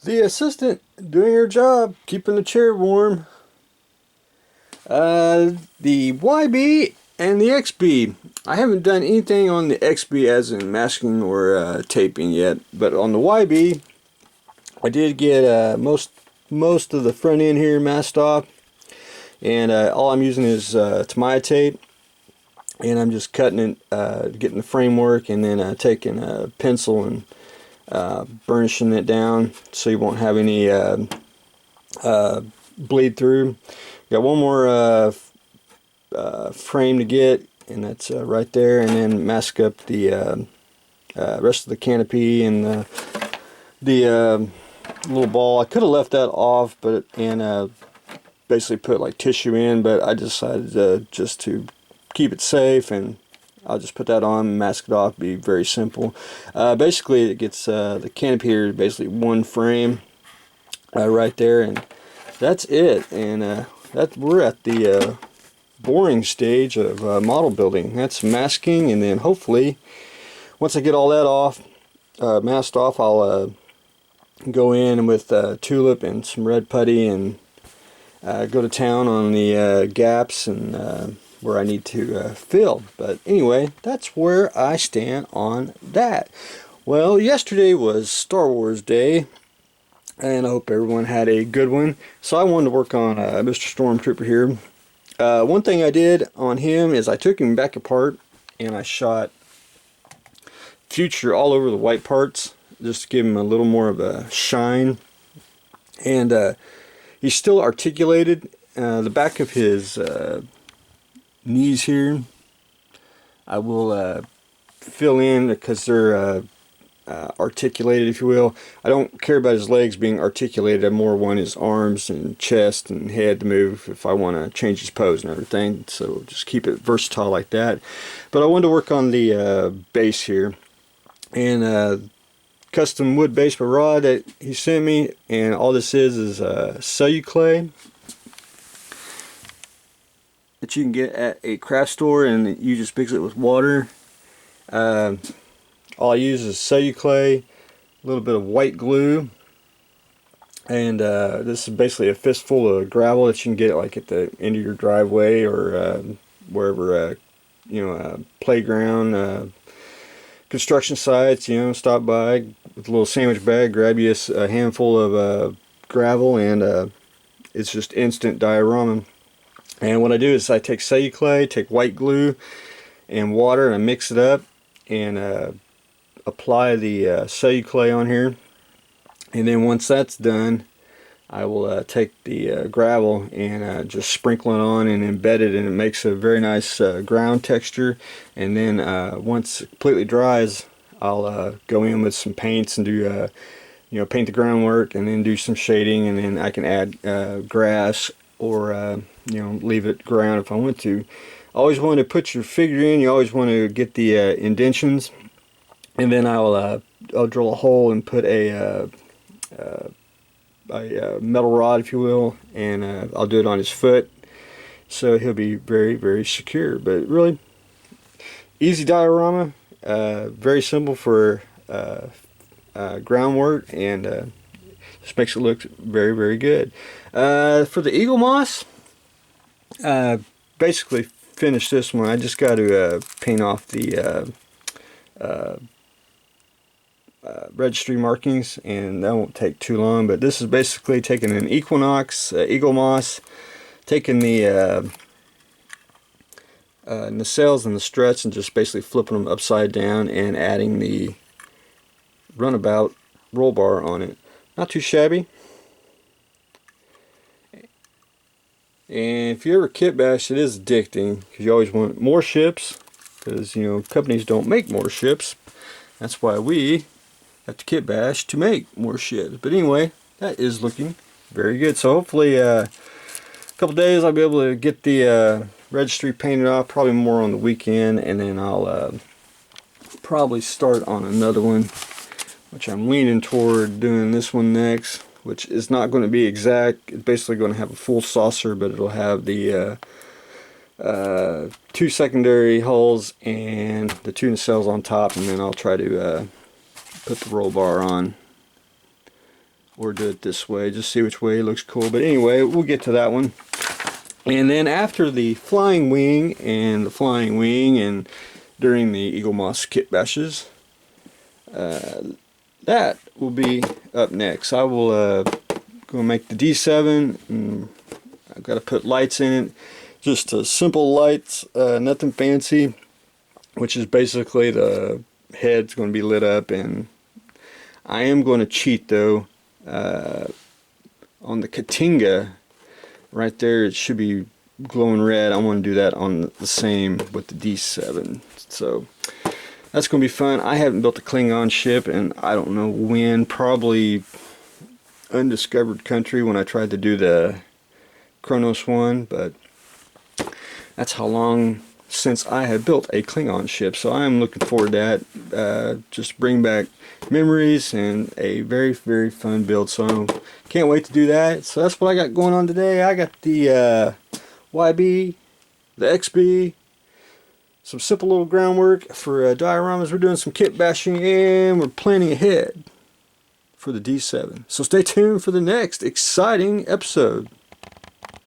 The assistant doing her job, keeping the chair warm. The YB and the XB. I haven't done anything on the XB as in masking or taping yet, but on the YB, I did get most of the front end here masked off, and all I'm using is Tamiya tape, and I'm just cutting it, getting the framework, and then taking a pencil and burnishing it down so you won't have any bleed through. Got one more frame to get, and that's right there, and then mask up the rest of the canopy and the little ball. I could have left that off, but basically put like tissue in, but I decided just to keep it safe, and I'll just put that on, mask it off, be very simple. Basically, it gets the canopy here, basically one frame right there, and that's it. And we're at the boring stage of model building. That's masking, and then hopefully, once I get all that off, masked off, I'll go in with tulip and some red putty and go to town on the gaps and where I need to fill. But anyway, that's where I stand on that. Well, yesterday was Star Wars Day, and I hope everyone had a good one. So I wanted to work on Mr. Stormtrooper here. One thing I did on him is I took him back apart and I shot future all over the white parts just to give him a little more of a shine. And he's still articulated. The back of his knees here I will fill in because they're articulated, if you will. I don't care about his legs being articulated. I more want his arms and chest and head to move if I want to change his pose and everything. So just keep it versatile like that. But I wanted to work on the base here, and custom wood base by Rod that he sent me, and all this is celluclay that you can get at a craft store, and you just mix it with water. All I use is celluclay, a little bit of white glue, and this is basically a fistful of gravel that you can get like at the end of your driveway or wherever, playground, construction sites. Stop by with a little sandwich bag, grab you a handful of gravel, and it's just instant diorama. And what I do is I take celluclay, take white glue and water, and I mix it up and apply the celluclay on here. And then once that's done, I will take the gravel and just sprinkle it on and embed it, and it makes a very nice ground texture. And then once it completely dries, I'll go in with some paints and do paint the groundwork, and then do some shading, and then I can add grass or leave it ground if I want to. Always want to put your figure in. You always want to get the indentions, and then I'll drill a hole and put a metal rod, if you will, and I'll do it on his foot, so he'll be very, very secure. But really easy diorama, very simple for groundwork, and just makes it look very, very good. For the eaglemoss, basically finished this one. I just got to paint off the registry markings, and that won't take too long. But this is basically taking an equinox, eaglemoss, taking the nacelles and the struts, and just basically flipping them upside down and adding the runabout roll bar on it. Not too shabby. And if you ever kit bash, it is addicting, because you always want more ships, because companies don't make more ships. That's why we have to kit bash to make more ships. But anyway, that is looking very good. So hopefully a couple days I'll be able to get the registry painted off, probably more on the weekend, and then I'll probably start on another one, which I'm leaning toward doing this one next, which is not going to be exact. It's basically going to have a full saucer, but it'll have the two secondary hulls and the two nacelles on top, and then I'll try to put the roll bar on or do it this way, just see which way looks cool. But anyway, we'll get to that one. And then after the flying wing and the flying wing, and during the eaglemoss kit bashes, that will be up next. I will go make the D7, and I've got to put lights in it. Just simple lights, nothing fancy, which is basically the head's going to be lit up. And I am going to cheat though, on the Katinga right there, it should be glowing red. I want to do that on the same with the D7. So that's going to be fun. I haven't built a Klingon ship, and I don't know when, probably undiscovered country when I tried to do the Kronos one, but that's how long since I have built a Klingon ship. So I am looking forward to that. Just bring back memories and a very, very fun build. So can't wait to do that. So that's what I got going on today. I got the YB, the XB, some simple little groundwork for dioramas. We're doing some kit bashing, and we're planning ahead for the D7. So stay tuned for the next exciting episode.